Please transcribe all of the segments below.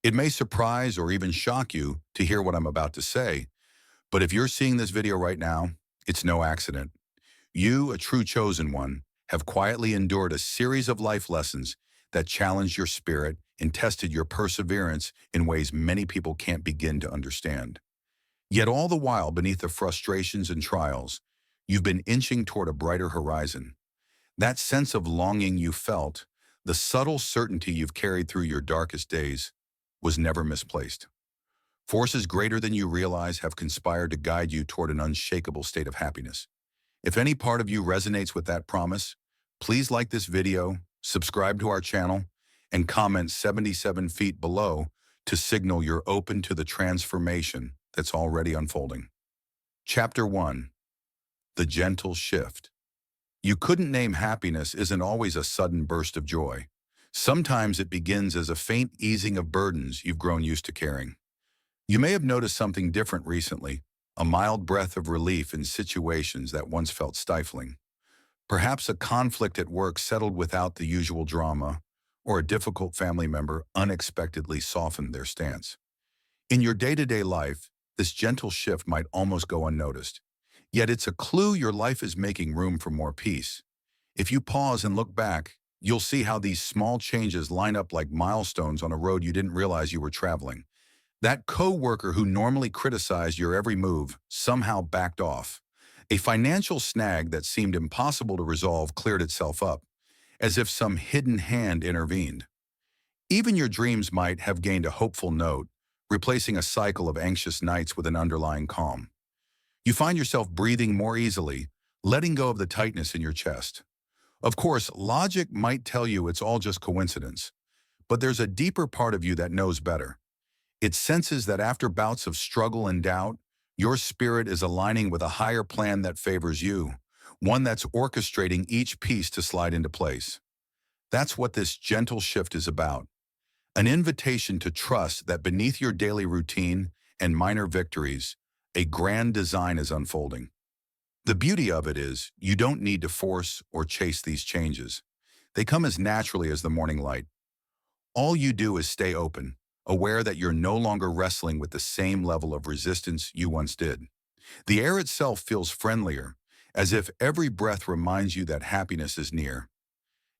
It may surprise or even shock you to hear what I'm about to say, but if you're seeing this video right now, it's no accident. You, a true chosen one, have quietly endured a series of life lessons that challenged your spirit and tested your perseverance in ways many people can't begin to understand. Yet all the while, beneath the frustrations and trials, you've been inching toward a brighter horizon. That sense of longing you felt, the subtle certainty you've carried through your darkest days, was never misplaced. Forces greater than you realize have conspired to guide you toward an unshakable state of happiness. If any part of you resonates with that promise, please like this video, subscribe to our channel, and comment 77 feet below to signal you're open to the transformation that's already unfolding. Chapter 1. The Gentle Shift. You couldn't name happiness isn't always a sudden burst of joy. Sometimes it begins as a faint easing of burdens you've grown used to carrying. You may have noticed something different recently, a mild breath of relief in situations that once felt stifling. Perhaps a conflict at work settled without the usual drama, or a difficult family member unexpectedly softened their stance. In your day-to-day life, this gentle shift might almost go unnoticed. Yet it's a clue your life is making room for more peace. If you pause and look back, you'll see how these small changes line up like milestones on a road you didn't realize you were traveling. That co-worker who normally criticized your every move somehow backed off. A financial snag that seemed impossible to resolve cleared itself up, as if some hidden hand intervened. Even your dreams might have gained a hopeful note, replacing a cycle of anxious nights with an underlying calm. You find yourself breathing more easily, letting go of the tightness in your chest. Of course, logic might tell you it's all just coincidence, but there's a deeper part of you that knows better. It senses that after bouts of struggle and doubt, your spirit is aligning with a higher plan that favors you, one that's orchestrating each piece to slide into place. That's what this gentle shift is about. An invitation to trust that beneath your daily routine and minor victories, a grand design is unfolding. The beauty of it is, you don't need to force or chase these changes. They come as naturally as the morning light. All you do is stay open, aware that you're no longer wrestling with the same level of resistance you once did. The air itself feels friendlier, as if every breath reminds you that happiness is near.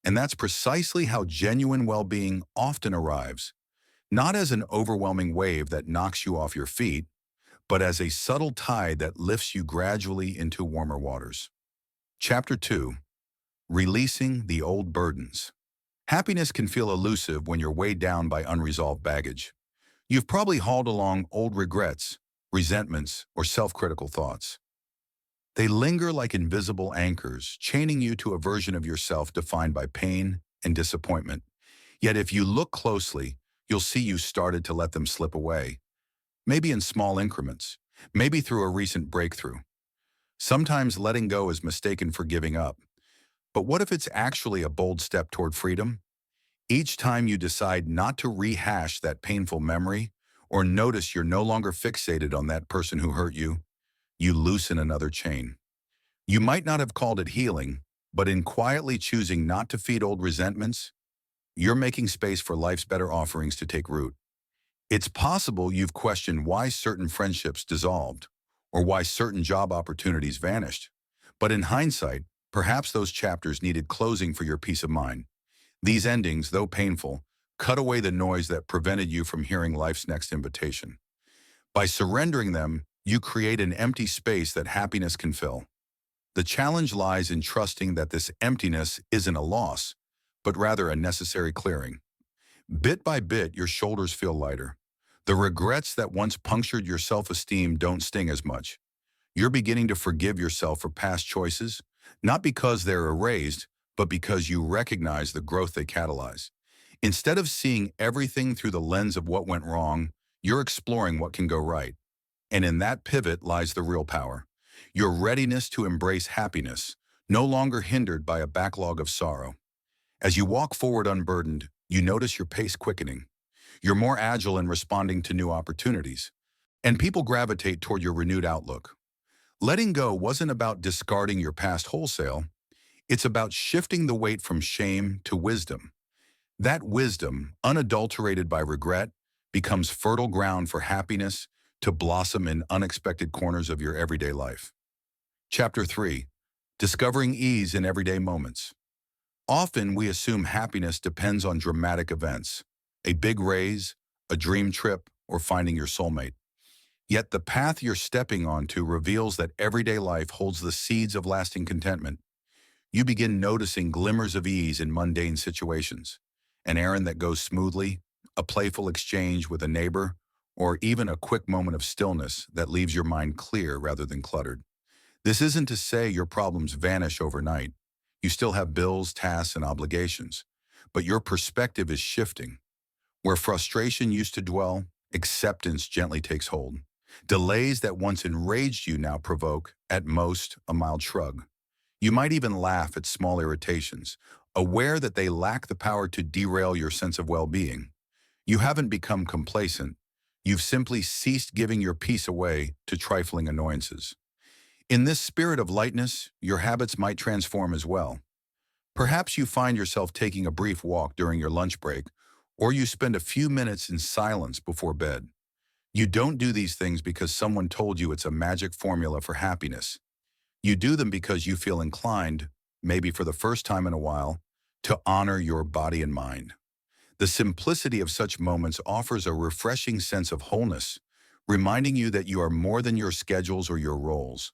And that's precisely how genuine well-being often arrives, not as an overwhelming wave that knocks you off your feet, but as a subtle tide that lifts you gradually into warmer waters. Chapter 2. Releasing the Old Burdens. Happiness can feel elusive when you're weighed down by unresolved baggage. You've probably hauled along old regrets, resentments, or self-critical thoughts. They linger like invisible anchors, chaining you to a version of yourself defined by pain and disappointment. Yet if you look closely, you'll see you started to let them slip away. Maybe in small increments, maybe through a recent breakthrough. Sometimes letting go is mistaken for giving up. But what if it's actually a bold step toward freedom? Each time you decide not to rehash that painful memory or notice you're no longer fixated on that person who hurt you, you loosen another chain. You might not have called it healing, but in quietly choosing not to feed old resentments, you're making space for life's better offerings to take root. It's possible you've questioned why certain friendships dissolved or why certain job opportunities vanished. But in hindsight, perhaps those chapters needed closing for your peace of mind. These endings, though painful, cut away the noise that prevented you from hearing life's next invitation. By surrendering them, you create an empty space that happiness can fill. The challenge lies in trusting that this emptiness isn't a loss, but rather a necessary clearing. Bit by bit, your shoulders feel lighter. The regrets that once punctured your self-esteem don't sting as much. You're beginning to forgive yourself for past choices, not because they're erased, but because you recognize the growth they catalyze. Instead of seeing everything through the lens of what went wrong, you're exploring what can go right. And in that pivot lies the real power. Your readiness to embrace happiness, no longer hindered by a backlog of sorrow. As you walk forward unburdened, you notice your pace quickening. You're more agile in responding to new opportunities, and people gravitate toward your renewed outlook. Letting go wasn't about discarding your past wholesale. It's about shifting the weight from shame to wisdom. That wisdom, unadulterated by regret, becomes fertile ground for happiness to blossom in unexpected corners of your everyday life. Chapter 3. Discovering ease in everyday moments. Often we assume happiness depends on dramatic events, a big raise, a dream trip, or finding your soulmate. Yet the path you're stepping onto reveals that everyday life holds the seeds of lasting contentment. You begin noticing glimmers of ease in mundane situations, an errand that goes smoothly, a playful exchange with a neighbor, or even a quick moment of stillness that leaves your mind clear rather than cluttered. This isn't to say your problems vanish overnight. You still have bills, tasks, and obligations, but your perspective is shifting. Where frustration used to dwell, acceptance gently takes hold. Delays that once enraged you now provoke, at most, a mild shrug. You might even laugh at small irritations, aware that they lack the power to derail your sense of well-being. You haven't become complacent. You've simply ceased giving your peace away to trifling annoyances. In this spirit of lightness, your habits might transform as well. Perhaps you find yourself taking a brief walk during your lunch break, or you spend a few minutes in silence before bed. You don't do these things because someone told you it's a magic formula for happiness. You do them because you feel inclined, maybe for the first time in a while, to honor your body and mind. The simplicity of such moments offers a refreshing sense of wholeness, reminding you that you are more than your schedules or your roles.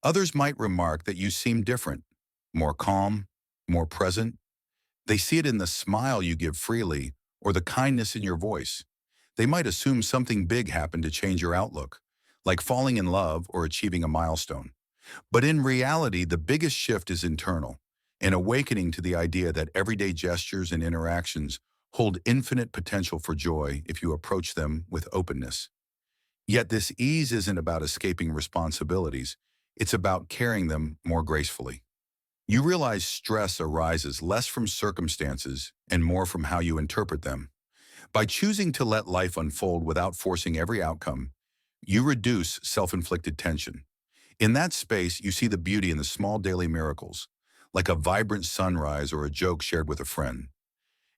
Others might remark that you seem different, more calm, more present. They see it in the smile you give freely or the kindness in your voice. They might assume something big happened to change your outlook, like falling in love or achieving a milestone. But in reality, the biggest shift is internal, an awakening to the idea that everyday gestures and interactions hold infinite potential for joy if you approach them with openness. Yet this ease isn't about escaping responsibilities, it's about carrying them more gracefully. You realize stress arises less from circumstances and more from how you interpret them. By choosing to let life unfold without forcing every outcome, you reduce self-inflicted tension. In that space, you see the beauty in the small daily miracles, like a vibrant sunrise or a joke shared with a friend.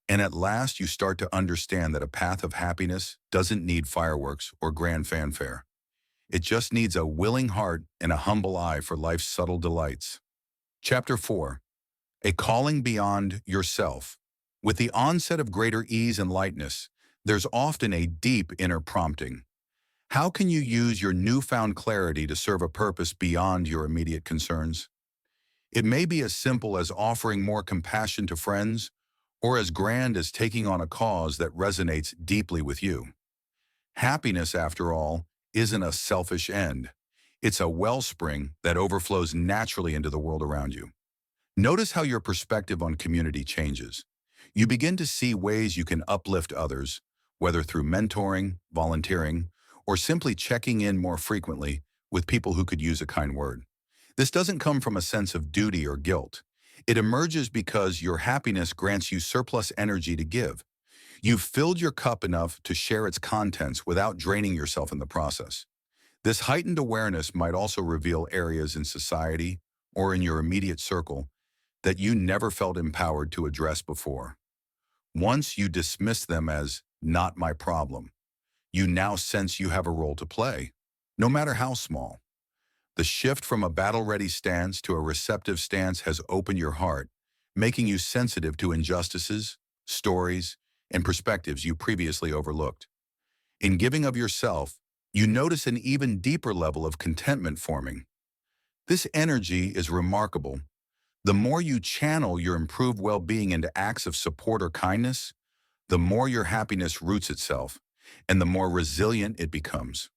And at last, you start to understand that a path of happiness doesn't need fireworks or grand fanfare. It just needs a willing heart and a humble eye for life's subtle delights. Chapter 4. A calling beyond yourself. With the onset of greater ease and lightness, there's often a deep inner prompting. How can you use your newfound clarity to serve a purpose beyond your immediate concerns? It may be as simple as offering more compassion to friends, or as grand as taking on a cause that resonates deeply with you. Happiness, after all, isn't a selfish end. It's a wellspring that overflows naturally into the world around you. Notice how your perspective on community changes. You begin to see ways you can uplift others, whether through mentoring, volunteering, or simply checking in more frequently with people who could use a kind word. This doesn't come from a sense of duty or guilt. It emerges because your happiness grants you surplus energy to give. You've filled your cup enough to share its contents without draining yourself in the process. This heightened awareness might also reveal areas in society or in your immediate circle that you never felt empowered to address before. Once you dismissed them as not my problem, you now sense you have a role to play, no matter how small. The shift from a battle-ready stance to a receptive stance has opened your heart, making you sensitive to injustices, stories, and perspectives you previously overlooked. In giving of yourself, you notice an even deeper level of contentment forming. This energy is remarkable. The more you channel your improved well-being into acts of support or kindness, the more your happiness roots itself, and the more resilient it becomes.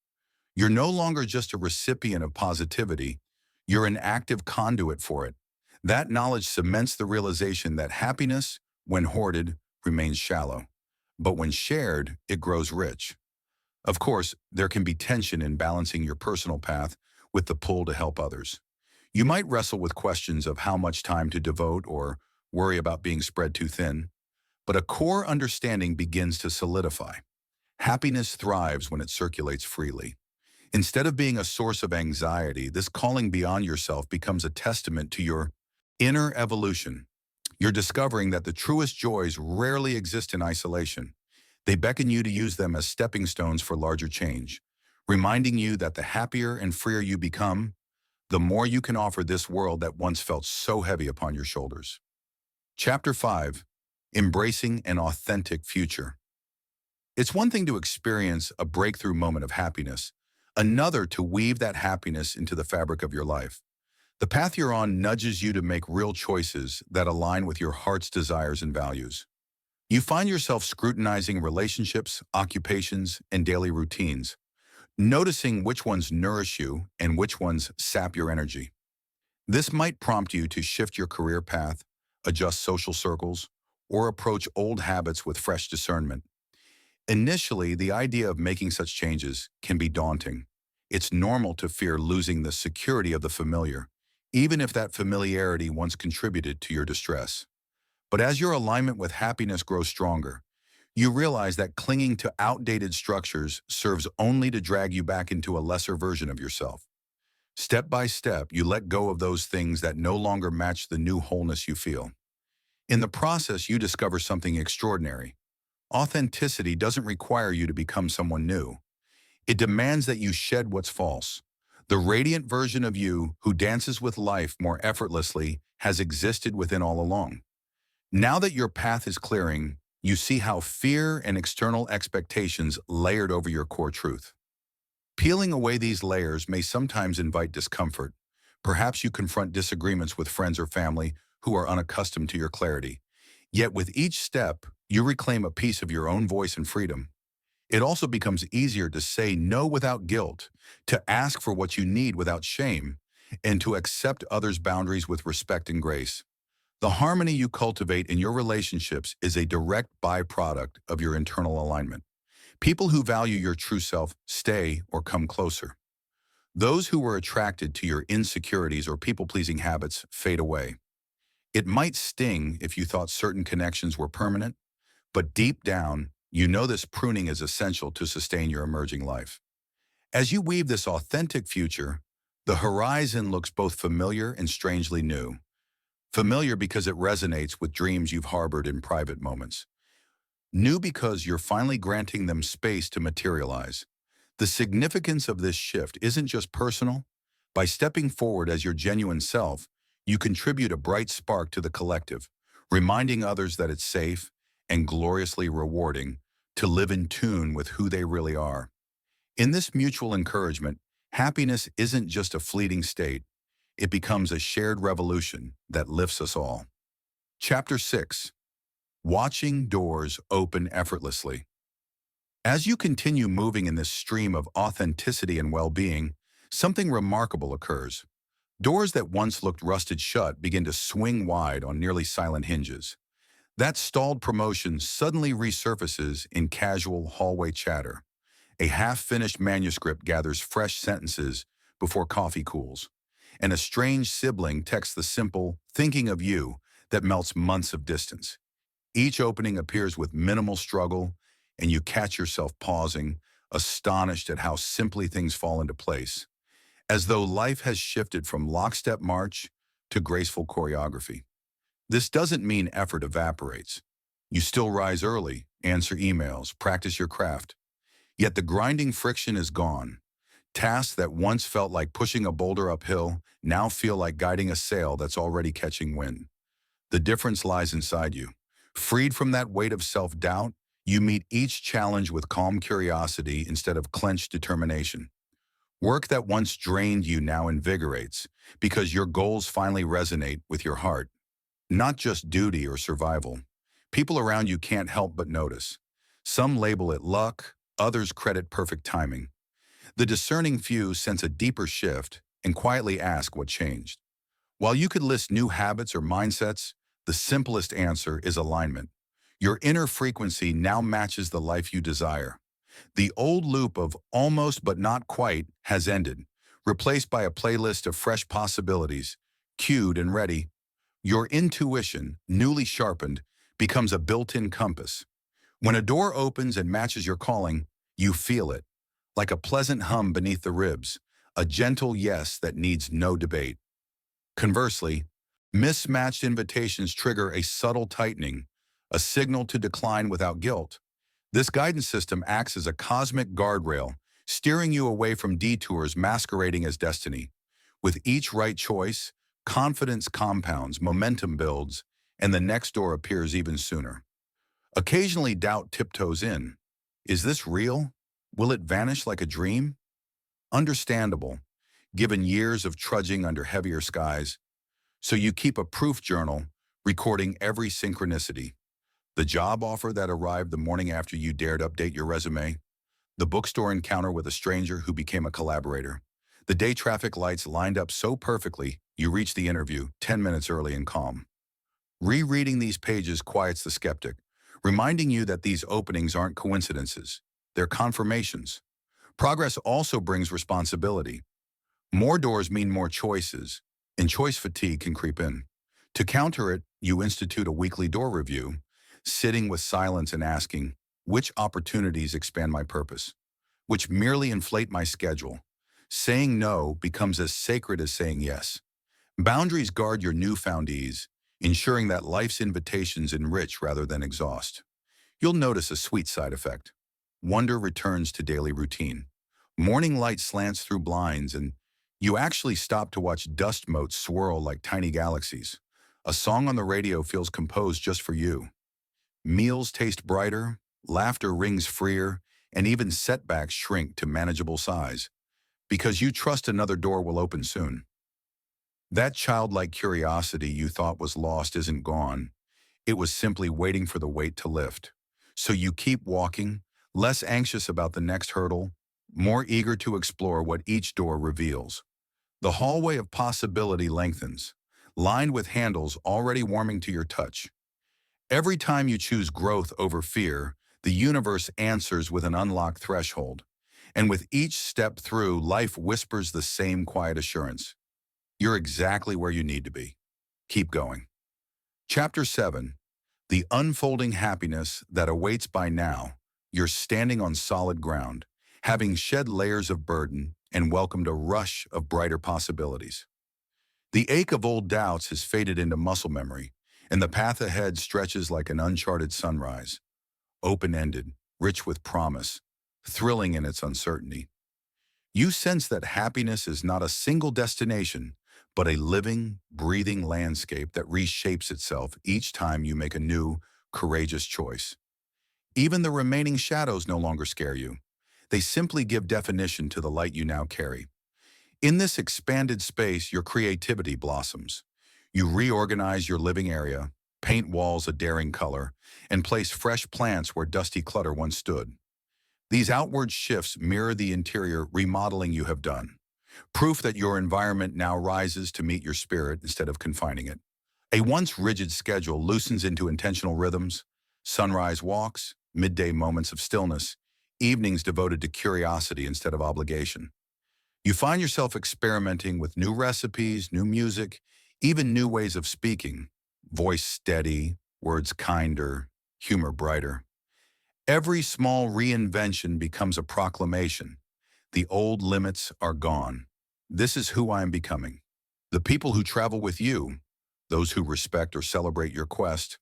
You're no longer just a recipient of positivity, you're an active conduit for it. That knowledge cements the realization that happiness, when hoarded, remains shallow. But when shared, it grows rich. Of course, there can be tension in balancing your personal path with the pull to help others. You might wrestle with questions of how much time to devote or worry about being spread too thin, but a core understanding begins to solidify. Happiness thrives when it circulates freely. Instead of being a source of anxiety, this calling beyond yourself becomes a testament to your inner evolution. You're discovering that the truest joys rarely exist in isolation. They beckon you to use them as stepping stones for larger change, reminding you that the happier and freer you become, the more you can offer this world that once felt so heavy upon your shoulders. Chapter 5. Embracing an Authentic Future. It's one thing to experience a breakthrough moment of happiness, another to weave that happiness into the fabric of your life. The path you're on nudges you to make real choices that align with your heart's desires and values. You find yourself scrutinizing relationships, occupations, and daily routines, noticing which ones nourish you and which ones sap your energy. This might prompt you to shift your career path, adjust social circles, or approach old habits with fresh discernment. Initially, the idea of making such changes can be daunting. It's normal to fear losing the security of the familiar, even if that familiarity once contributed to your distress. But as your alignment with happiness grows stronger, you realize that clinging to outdated structures serves only to drag you back into a lesser version of yourself. Step by step, you let go of those things that no longer match the new wholeness you feel. In the process, you discover something extraordinary. Authenticity doesn't require you to become someone new. It demands that you shed what's false. The radiant version of you who dances with life more effortlessly has existed within all along. Now that your path is clearing, you see how fear and external expectations layered over your core truth. Peeling away these layers may sometimes invite discomfort. Perhaps you confront disagreements with friends or family who are unaccustomed to your clarity. Yet with each step, you reclaim a piece of your own voice and freedom. It also becomes easier to say no without guilt, to ask for what you need without shame, and to accept others' boundaries with respect and grace. The harmony you cultivate in your relationships is a direct byproduct of your internal alignment. People who value your true self stay or come closer. Those who were attracted to your insecurities or people-pleasing habits fade away. It might sting if you thought certain connections were permanent, but deep down, you know this pruning is essential to sustain your emerging life. As you weave this authentic future, the horizon looks both familiar and strangely new. Familiar because it resonates with dreams you've harbored in private moments. New because you're finally granting them space to materialize. The significance of this shift isn't just personal. By stepping forward as your genuine self, you contribute a bright spark to the collective, reminding others that it's safe and gloriously rewarding to live in tune with who they really are. In this mutual encouragement, happiness isn't just a fleeting state. It becomes a shared revolution that lifts us all. Chapter 6. Watching doors open effortlessly. As you continue moving in this stream of authenticity and well-being, something remarkable occurs. Doors that once looked rusted shut begin to swing wide on nearly silent hinges. That stalled promotion suddenly resurfaces in casual hallway chatter. A half-finished manuscript gathers fresh sentences before coffee cools, and a strange sibling texts the simple, "thinking of you," that melts months of distance. Each opening appears with minimal struggle, and you catch yourself pausing, astonished at how simply things fall into place, as though life has shifted from lockstep march to graceful choreography. This doesn't mean effort evaporates. You still rise early, answer emails, practice your craft. Yet the grinding friction is gone. Tasks that once felt like pushing a boulder uphill now feel like guiding a sail that's already catching wind. The difference lies inside you. Freed from that weight of self-doubt, you meet each challenge with calm curiosity instead of clenched determination. Work that once drained you now invigorates, because your goals finally resonate with your heart. Not just duty or survival. People around you can't help but notice. Some label it luck, others credit perfect timing. The discerning few sense a deeper shift and quietly ask what changed. While you could list new habits or mindsets, the simplest answer is alignment. Your inner frequency now matches the life you desire. The old loop of almost but not quite has ended, replaced by a playlist of fresh possibilities, cued and ready. Your intuition, newly sharpened, becomes a built-in compass. When a door opens and matches your calling, you feel it, like a pleasant hum beneath the ribs, a gentle yes that needs no debate. Conversely, mismatched invitations trigger a subtle tightening, a signal to decline without guilt. This guidance system acts as a cosmic guardrail, steering you away from detours masquerading as destiny. With each right choice, confidence compounds, momentum builds, and the next door appears even sooner. Occasionally doubt tiptoes in. Is this real? Will it vanish like a dream? Understandable, given years of trudging under heavier skies. So you keep a proof journal, recording every synchronicity. The job offer that arrived the morning after you dared update your resume. The bookstore encounter with a stranger who became a collaborator. The day traffic lights lined up so perfectly, you reached the interview 10 minutes early and calm. Rereading these pages quiets the skeptic, reminding you that these openings aren't coincidences. They're confirmations. Progress also brings responsibility. More doors mean more choices, and choice fatigue can creep in. To counter it, you institute a weekly door review, sitting with silence and asking, which opportunities expand my purpose? Which merely inflate my schedule? Saying no becomes as sacred as saying yes. Boundaries guard your newfound ease, ensuring that life's invitations enrich rather than exhaust. You'll notice a sweet side effect. Wonder returns to daily routine. Morning light slants through blinds, and you actually stop to watch dust motes swirl like tiny galaxies. A song on the radio feels composed just for you. Meals taste brighter, laughter rings freer, and even setbacks shrink to manageable size, because you trust another door will open soon. That childlike curiosity you thought was lost isn't gone. It was simply waiting for the weight to lift. So you keep walking, less anxious about the next hurdle, more eager to explore what each door reveals. The hallway of possibility lengthens, lined with handles already warming to your touch. Every time you choose growth over fear, the universe answers with an unlocked threshold. And with each step through, life whispers the same quiet assurance. You're exactly where you need to be. Keep going. Chapter 7. The unfolding happiness that awaits. By now. You're standing on solid ground, having shed layers of burden and welcomed a rush of brighter possibilities. The ache of old doubts has faded into muscle memory, and the path ahead stretches like an uncharted sunrise, open-ended, rich with promise, thrilling in its uncertainty. You sense that happiness is not a single destination, but a living, breathing landscape that reshapes itself each time you make a new, courageous choice. Even the remaining shadows no longer scare you. They simply give definition to the light you now carry. In this expanded space, your creativity blossoms. You reorganize your living area, paint walls a daring color, and place fresh plants where dusty clutter once stood. These outward shifts mirror the interior remodeling you have done, proof that your environment now rises to meet your spirit instead of confining it. A once rigid schedule loosens into intentional rhythms: sunrise walks, midday moments of stillness, evenings devoted to curiosity instead of obligation. You find yourself experimenting with new recipes, new music, even new ways of speaking, voice steady, words kinder, humor brighter. Every small reinvention becomes a proclamation. The old limits are gone. This is who I am becoming. The people who travel with you, those who respect or celebrate your quest,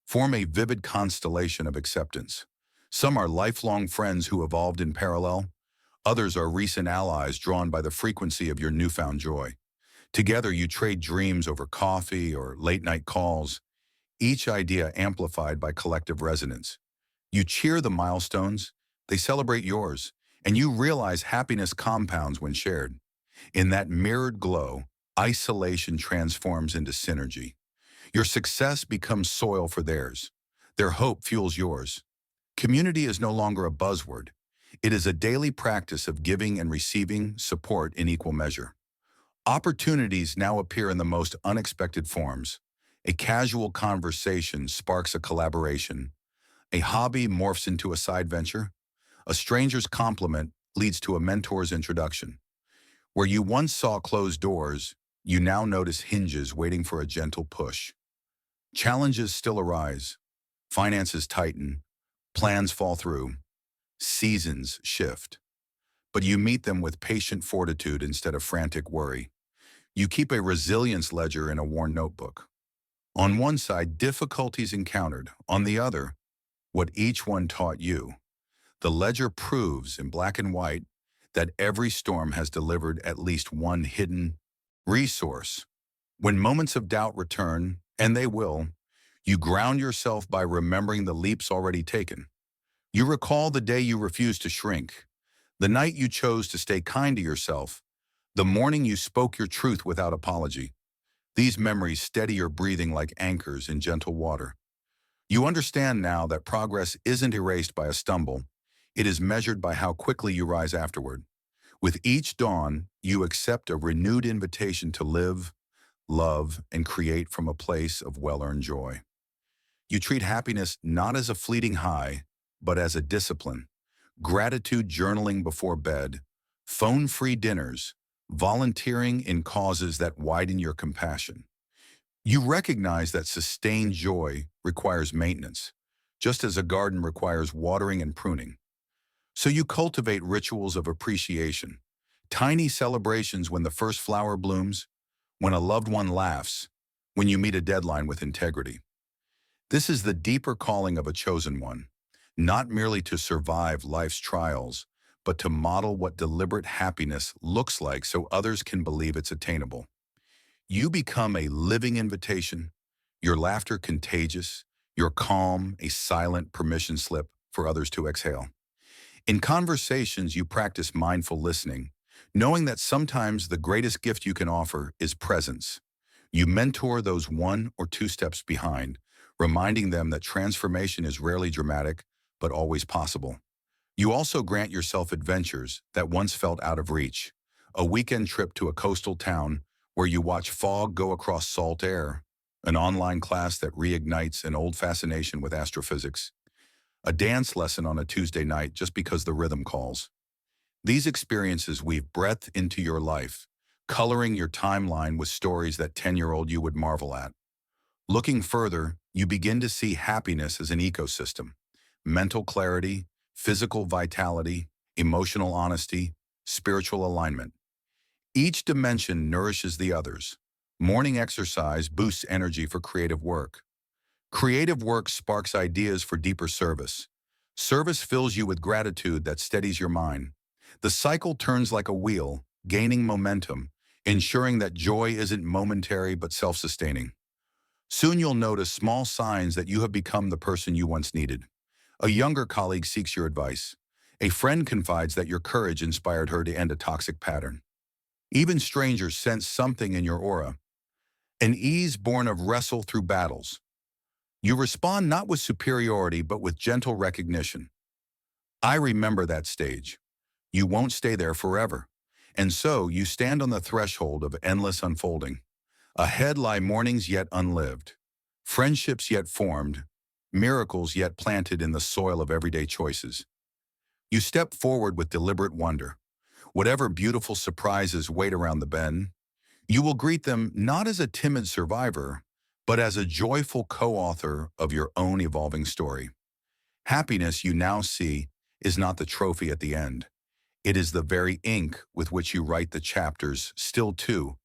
form a vivid constellation of acceptance. Some are lifelong friends who evolved in parallel. Others are recent allies drawn by the frequency of your newfound joy. Together you trade dreams over coffee or late-night calls, each idea amplified by collective resonance. You cheer the milestones, they celebrate yours, and you realize happiness compounds when shared. In that mirrored glow, isolation transforms into synergy. Your success becomes soil for theirs. Their hope fuels yours. Community is no longer a buzzword. It is a daily practice of giving and receiving support in equal measure. Opportunities now appear in the most unexpected forms. A casual conversation sparks a collaboration. A hobby morphs into a side venture. A stranger's compliment leads to a mentor's introduction. Where you once saw closed doors, you now notice hinges waiting for a gentle push. Challenges still arise. Finances tighten. Plans fall through. Seasons shift. But you meet them with patient fortitude instead of frantic worry. You keep a resilience ledger in a worn notebook. On one side, difficulties encountered. On the other, what each one taught you. The ledger proves in black and white that every storm has delivered at least one hidden resource. When moments of doubt return, and they will, you ground yourself by remembering the leaps already taken. You recall the day you refused to shrink, the night you chose to stay kind to yourself, the morning you spoke your truth without apology. These memories steady your breathing like anchors in gentle water. You understand now that progress isn't erased by a stumble. It is measured by how quickly you rise afterward. With each dawn, you accept a renewed invitation to live, love, and create from a place of well-earned joy. You treat happiness not as a fleeting high, but as a discipline. Gratitude journaling before bed, phone-free dinners, volunteering in causes that widen your compassion. You recognize that sustained joy requires maintenance, just as a garden requires watering and pruning. So you cultivate rituals of appreciation, tiny celebrations when the first flower blooms, when a loved one laughs, when you meet a deadline with integrity. This is the deeper calling of a chosen one, not merely to survive life's trials, but to model what deliberate happiness looks like so others can believe it's attainable. You become a living invitation, your laughter contagious, your calm a silent permission slip for others to exhale. In conversations, you practice mindful listening, knowing that sometimes the greatest gift you can offer is presence. You mentor those one or two steps behind, reminding them that transformation is rarely dramatic, but always possible. You also grant yourself adventures that once felt out of reach. A weekend trip to a coastal town where you watch fog go across salt air, an online class that reignites an old fascination with astrophysics, a dance lesson on a Tuesday night just because the rhythm calls. These experiences weave breadth into your life, coloring your timeline with stories that 10-year-old you would marvel at. Looking further, you begin to see happiness as an ecosystem. Mental clarity, physical vitality, emotional honesty, spiritual alignment. Each dimension nourishes the others. Morning exercise boosts energy for creative work. Creative work sparks ideas for deeper service. Service fills you with gratitude that steadies your mind. The cycle turns like a wheel, gaining momentum, ensuring that joy isn't momentary but self-sustaining. Soon you'll notice small signs that you have become the person you once needed. A younger colleague seeks your advice. A friend confides that your courage inspired her to end a toxic pattern. Even strangers sense something in your aura, an ease born of wrestle through battles. You respond not with superiority but with gentle recognition. I remember that stage. You won't stay there forever. And so you stand on the threshold of endless unfolding. Ahead lie mornings yet unlived, friendships yet formed, miracles yet planted in the soil of everyday choices. You step forward with deliberate wonder. Whatever beautiful surprises wait around the bend, you will greet them not as a timid survivor, but as a joyful co-author of your own evolving story. Happiness, you now see, is not the trophy at the end. It is the very ink with which you write the chapters still to